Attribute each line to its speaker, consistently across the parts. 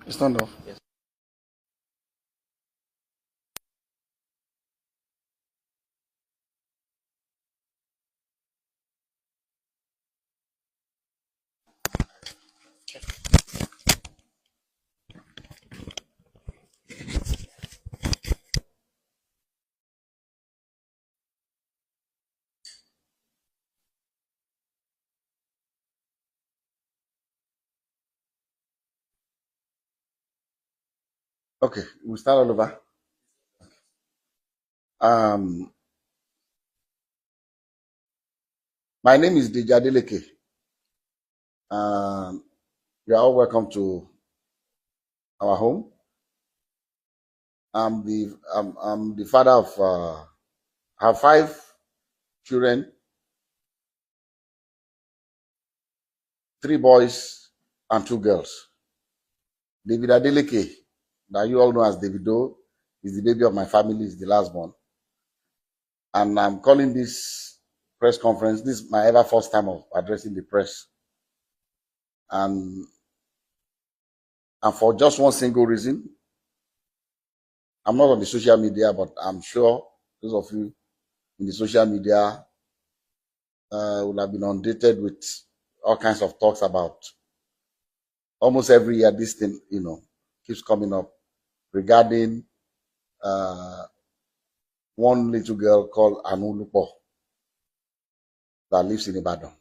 Speaker 1: It's turned off.
Speaker 2: Yes.
Speaker 1: Okay, we start all over. Um, my name is Deji Adeleke. You are all welcome to our home. I'm the father of I have 5 children, 3 boys and 2 girls. David Adeleke, that you all know as Davido, is the baby of my family, is the last born. And I'm calling this press conference. This is my ever first time of addressing the press. And for just one single reason. I'm not on the social media, but I'm sure those of you in the social media will have been inundated with all kinds of talks about almost every year. This thing, keeps coming up regarding uh, one little girl called Anu Lupo that lives in Ibadan.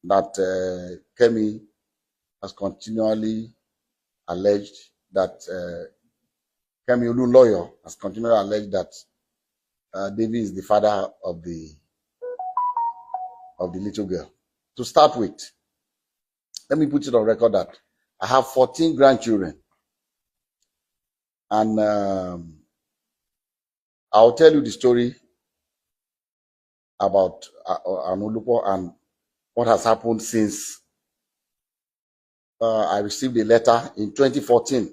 Speaker 1: That Kemi has continually alleged that Kemi Olunloyo has continually alleged that David is the father of the little girl. To start with, let me put it on record that I have 14 grandchildren. And I'll tell you the story about Anulupo and what has happened since I received a letter in 2014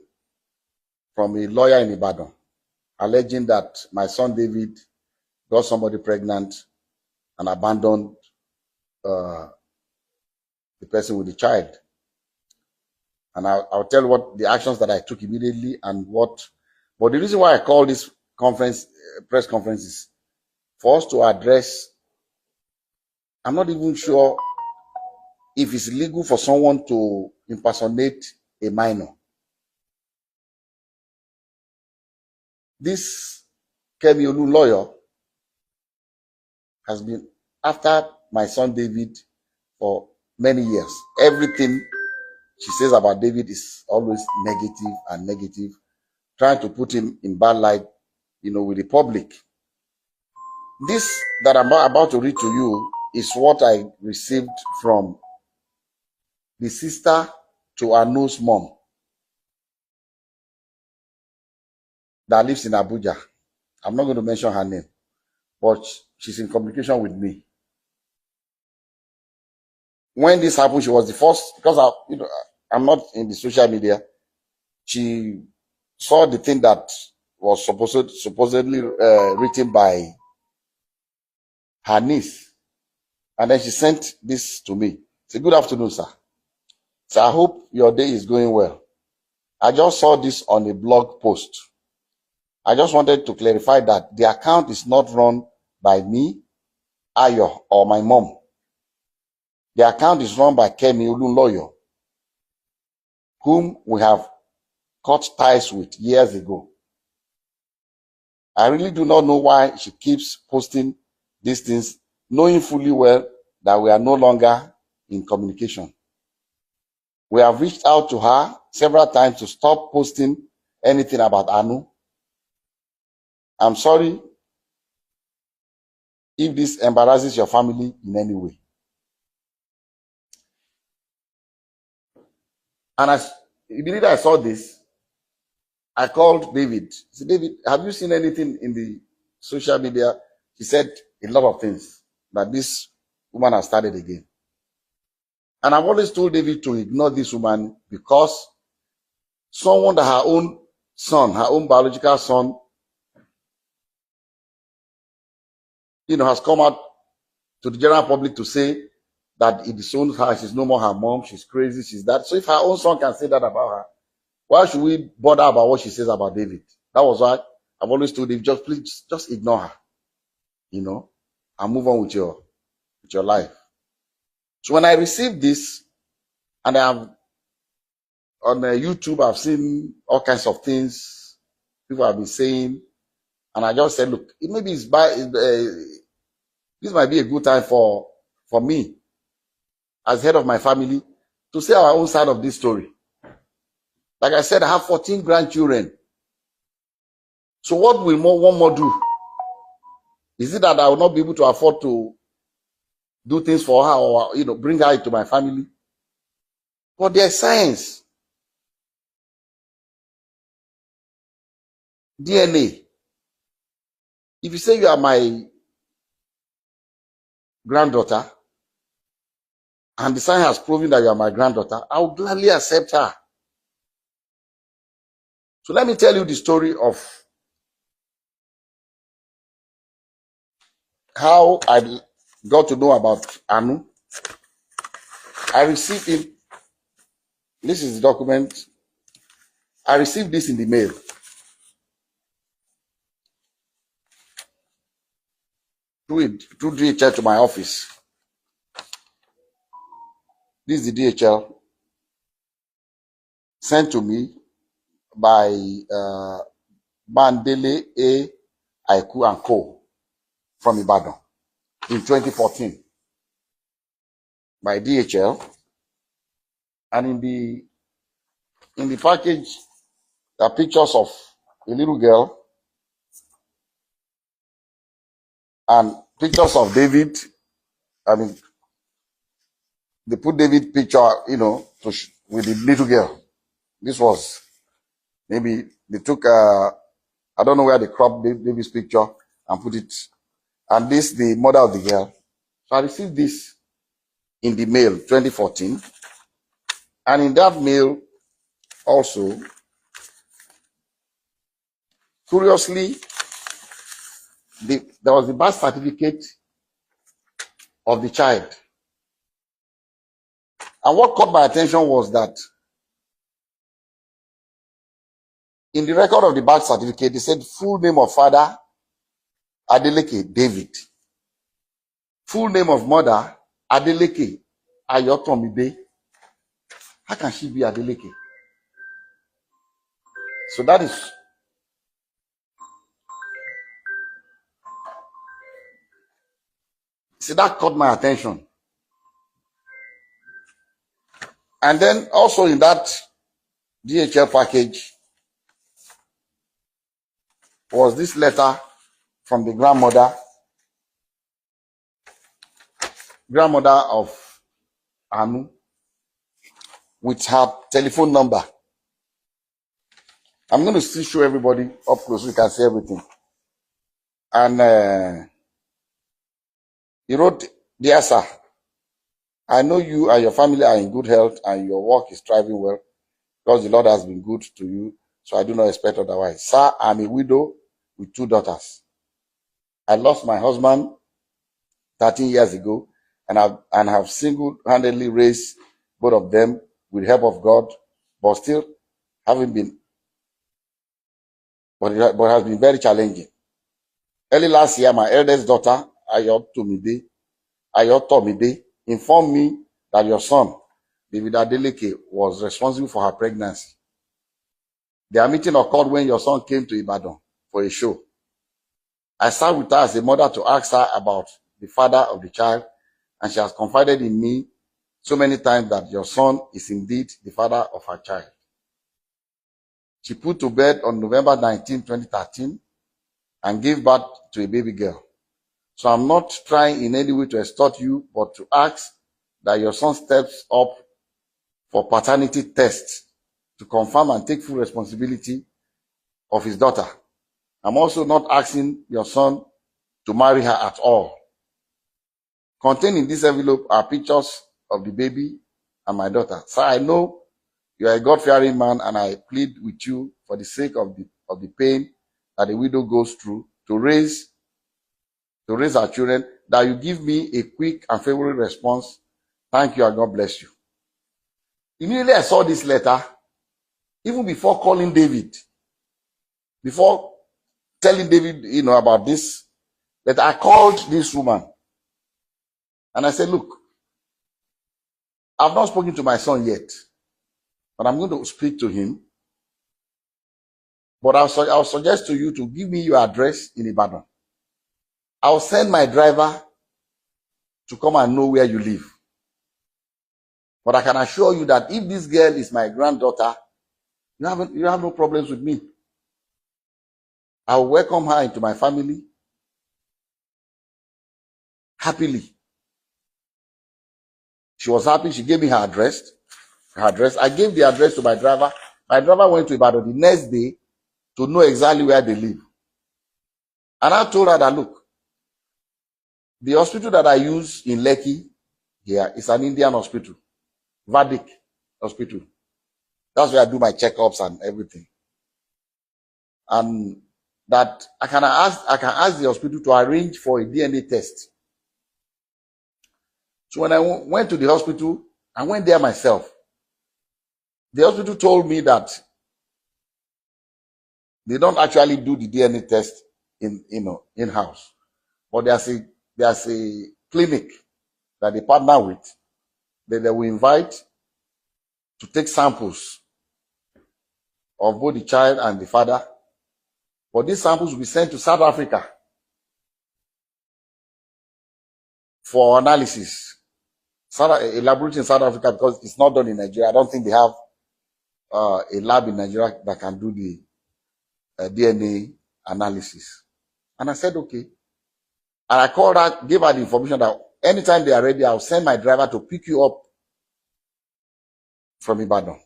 Speaker 1: from a lawyer in Ibadan alleging that my son David got somebody pregnant and abandoned the person with the child. And I'll tell you what the actions that I took immediately and what. But the reason why I call this press conference is for us to address. I'm not even sure if it's legal for someone to impersonate a minor. This Kemi Olunloyo has been after my son David for many years. Everything she says about David is always negative, trying to put him in bad light, with the public. This that I'm about to read to you is what I received from the sister to Anu's mom that lives in Abuja. I'm not going to mention her name, but she's in communication with me. When this happened, she was the first, because I'm not in the social media. She saw the thing that was supposedly written by her niece, and then she sent this to me. Say, "Good afternoon, sir. So I hope your day is going well. I just saw this on a blog post. I just wanted to clarify that the account is not run by me, Ayo, or my mom. The account is run by Kemi Olunloyo, whom we have cut ties with years ago. I really do not know why she keeps posting these things, knowing fully well that we are no longer in communication. We have reached out to her several times to stop posting anything about Anu. I'm sorry if this embarrasses your family in any way." And immediately I saw this, I called David. I said, "David, have you seen anything in the social media?" He said a lot of things, that this woman has started again. And I've always told David to ignore this woman, because someone that her own son, her own biological son, has come out to the general public to say that he disowned her, she's no more her mom, she's crazy, she's that. So if her own son can say that about her, why should we bother about what she says about David? That was why I've always told him, please just ignore her, and move on with your life. So when I received this, and I'm on YouTube, I've seen all kinds of things people have been saying, and I just said, look, maybe this might be a good time for me, as head of my family, to say our own side of this story. Like I said, I have 14 grandchildren. So what will one more do? Is it that I will not be able to afford to do things for her, or bring her into my family? But there's science. DNA. If you say you are my granddaughter, and the science has proven that you are my granddaughter, I will gladly accept her. So let me tell you the story of how I got to know about Anu. I received it. This is the document. I received this in the mail. Through DHL to my office. This is the DHL sent to me by Bandele A. Aiku and Co. from Ibadan in 2014 by DHL. And in the package, there are pictures of a little girl and pictures of David. I mean, they put David picture, with the little girl. This was, maybe they took, I don't know where they cropped David's picture and put it. And this, the mother of the girl. So I received this in the mail, 2014. And in that mail, also, curiously, there was the birth certificate of the child. And what caught my attention was that in the record of the birth certificate, they said full name of father, Adeleke David. Full name of mother, Adeleke Ayotomide. How can she be Adeleke? So that is, that caught my attention. And then also in that DHL package was this letter from the grandmother of Anu, with her telephone number. I'm going to still show everybody up close so you can see everything. And he wrote, "Dear sir, I know you and your family are in good health and your work is thriving well because the Lord has been good to you, so I do not expect otherwise. Sir, I'm a widow with 2 daughters. I lost my husband 13 years ago and have single-handedly raised both of them with the help of God, but still having been, but it has been very challenging. Early last year, my eldest daughter, Ayotomide, informed me that your son, David Adeleke, was responsible for her pregnancy. Their meeting occurred when your son came to Ibadan for a show. I sat with her as a mother to ask her about the father of the child, and she has confided in me so many times that your son is indeed the father of her child. She put to bed on November 19, 2013, and gave birth to a baby girl. So I'm not trying in any way to extort you, but to ask that your son steps up for paternity tests to confirm and take full responsibility of his daughter. I'm also not asking your son to marry her at all. Contained in this envelope are pictures of the baby and my daughter. Sir, I know you are a God-fearing man, and I plead with you for the sake of the pain that a widow goes through to raise our children, that you give me a quick and favorable response Thank you and God bless you. Immediately I saw this letter, even before calling David, before telling David, about this, that I called this woman and I said, look, I've not spoken to my son yet, but I'm going to speak to him. But I'll suggest to you to give me your address in Ibadan. I'll send my driver to come and know where you live. But I can assure you that if this girl is my granddaughter, you have no problems with me. I will welcome her into my family happily. She was happy. She gave me her address. I gave the address to my driver. My driver went to Ibadan the next day to know exactly where they live. And I told her that, look, the hospital that I use in Lekki here is an Indian hospital, Vadik Hospital. That's where I do my checkups and everything. And that I can ask the hospital to arrange for a DNA test. So when I went to the hospital, I went there myself. The hospital told me that they don't actually do the DNA test in-house, but there's a clinic that they partner with that they will invite to take samples of both the child and the father. But these samples will be sent to South Africa for analysis. A laboratory in South Africa, because it's not done in Nigeria. I don't think they have a lab in Nigeria that can do the DNA analysis. And I said, okay. And I called her, gave her the information that anytime they are ready, I'll send my driver to pick you up from Ibadan.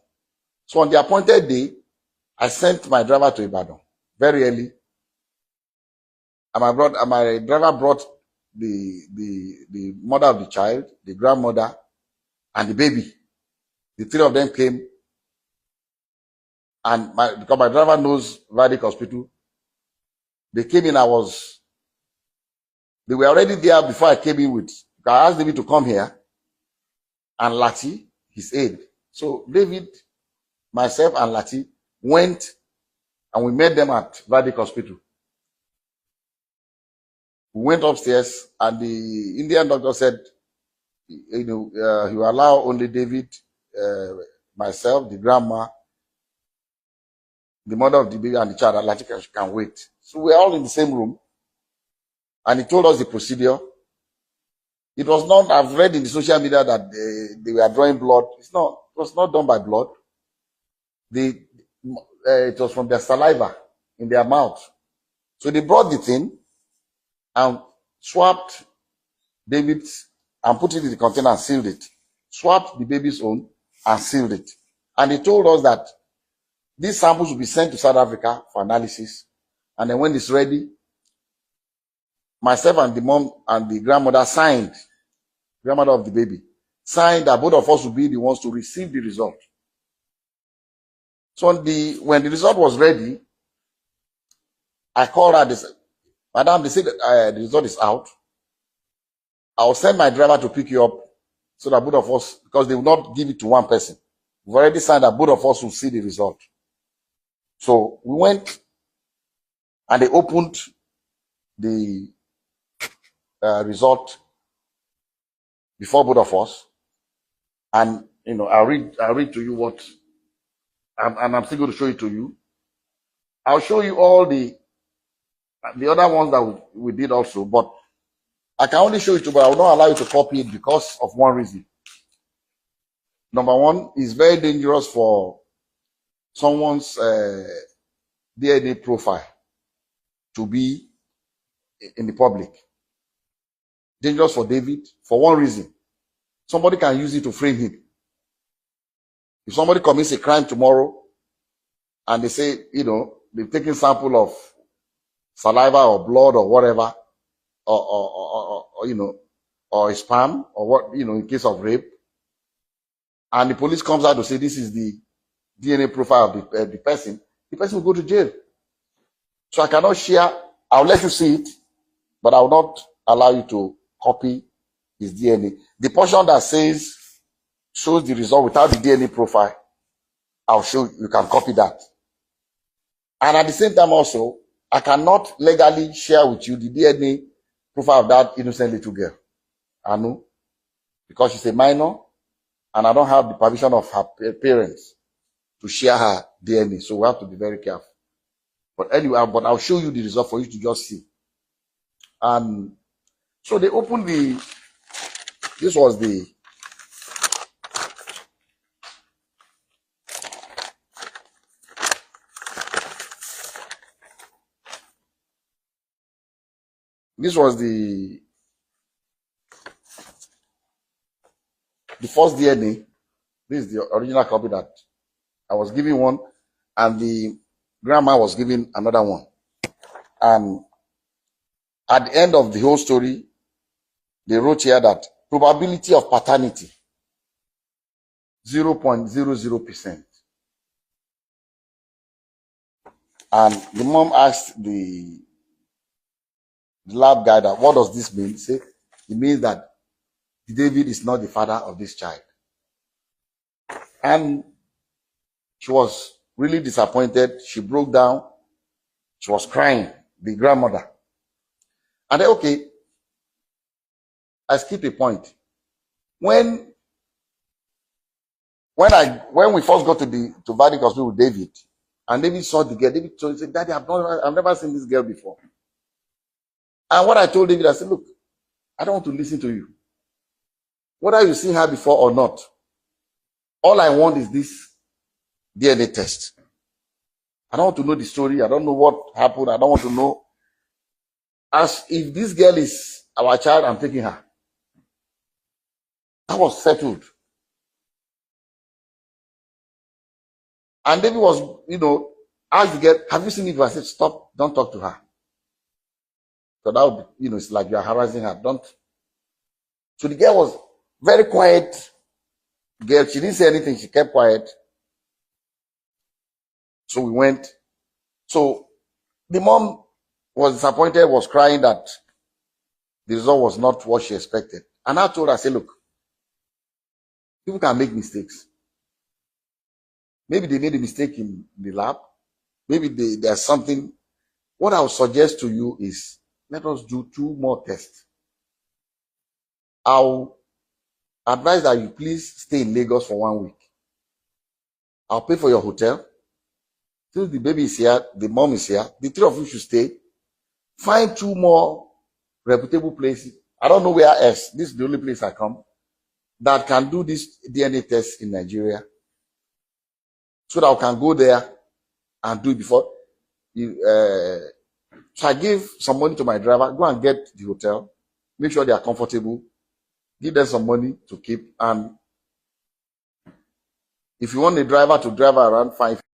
Speaker 1: So on the appointed day, I sent my driver to Ibadan very early. And my driver brought the mother of the child, the grandmother, and the baby. The three of them came. And because my driver knows Vadik Hospital, they came in. They were already there before I came in with. I asked David to come here and Lati, his aide. So David, myself, and Lati went and we met them at Vadik Hospital. We went upstairs and the Indian doctor said, he will allow only David, myself, the grandma, the mother of the baby, and the child. Lati can wait. So we're all in the same room. And he told us the procedure. It was not, I've read in the social media that they were drawing blood. It was not done by blood. It was from their saliva in their mouth. So they brought the thing and swapped David's and put it in the container and sealed it. Swapped the baby's own and sealed it. And they told us that these samples will be sent to South Africa for analysis. And then when it's ready, myself and the mom and the grandmother signed, grandmother of the baby, signed that both of us will be the ones to receive the result. So when the result was ready, I called her. They said, Madam, they said the result is out. I'll send my driver to pick you up so that both of us, because they will not give it to one person. We've already signed that both of us will see the result. So we went and they opened the result before both of us. And, I'll read to you what, and I'm still going to show it to you. I'll show you all the other ones that we did also, but I can only show it to you, but I will not allow you to copy it because of one reason. Number one, it's very dangerous for someone's DNA profile to be in the public. Dangerous for David for one reason. Somebody can use it to frame him. If somebody commits a crime tomorrow and they say, they've taken sample of saliva or blood or whatever, or a sperm or what, in case of rape, and the police comes out to say this is the DNA profile of the person will go to jail. So I cannot share. I'll let you see it, but I will not allow you to copy his DNA. The portion that says shows the result without the DNA profile, I'll show you can copy that. And at the same time also, I cannot legally share with you the DNA profile of that innocent little girl, Anu, because she's a minor and I don't have the permission of her parents to share her DNA. So we have to be very careful. But anyway, but I'll show you the result for you to just see. And so they opened this was the first DNA. This is the original copy that I was giving one, and the grandma was giving another one. And at the end of the whole story, they wrote here that probability of paternity 0.00%. And the mom asked the lab guy that, what does this mean? He said, it means that David is not the father of this child. And she was really disappointed. She broke down. She was crying, the grandmother. And then, okay, I skipped a point. When we first got to Vadic Hospital with David, and David saw the girl, David said, Daddy, I've never seen this girl before. And what I told David, I said, look, I don't want to listen to you. Whether you've seen her before or not, all I want is this DNA test. I don't want to know the story. I don't know what happened. I don't want to know. As if this girl is our child, I'm taking her. That was settled. And David was, asked the girl, have you seen it? I said, stop, don't talk to her. So that would be, it's like you're harassing her. Don't. So the girl was very quiet. Girl, she didn't say anything. She kept quiet. So we went. So the mom was disappointed, was crying that the result was not what she expected. And I told her, I said, look, people can make mistakes. Maybe they made a mistake in the lab. Maybe there's something. What I would suggest to you is, let us do 2 more tests. I'll advise that you please stay in Lagos for 1 week. I'll pay for your hotel. Since the baby is here, the mom is here, the 3 of you should stay. Find 2 more reputable places. I don't know where else. This is the only place I come that can do this DNA test in Nigeria. So that I can go there and do it before. So I give some money to my driver. Go and get the hotel. Make sure they are comfortable. Give them some money to keep. And if you want the driver to drive around 5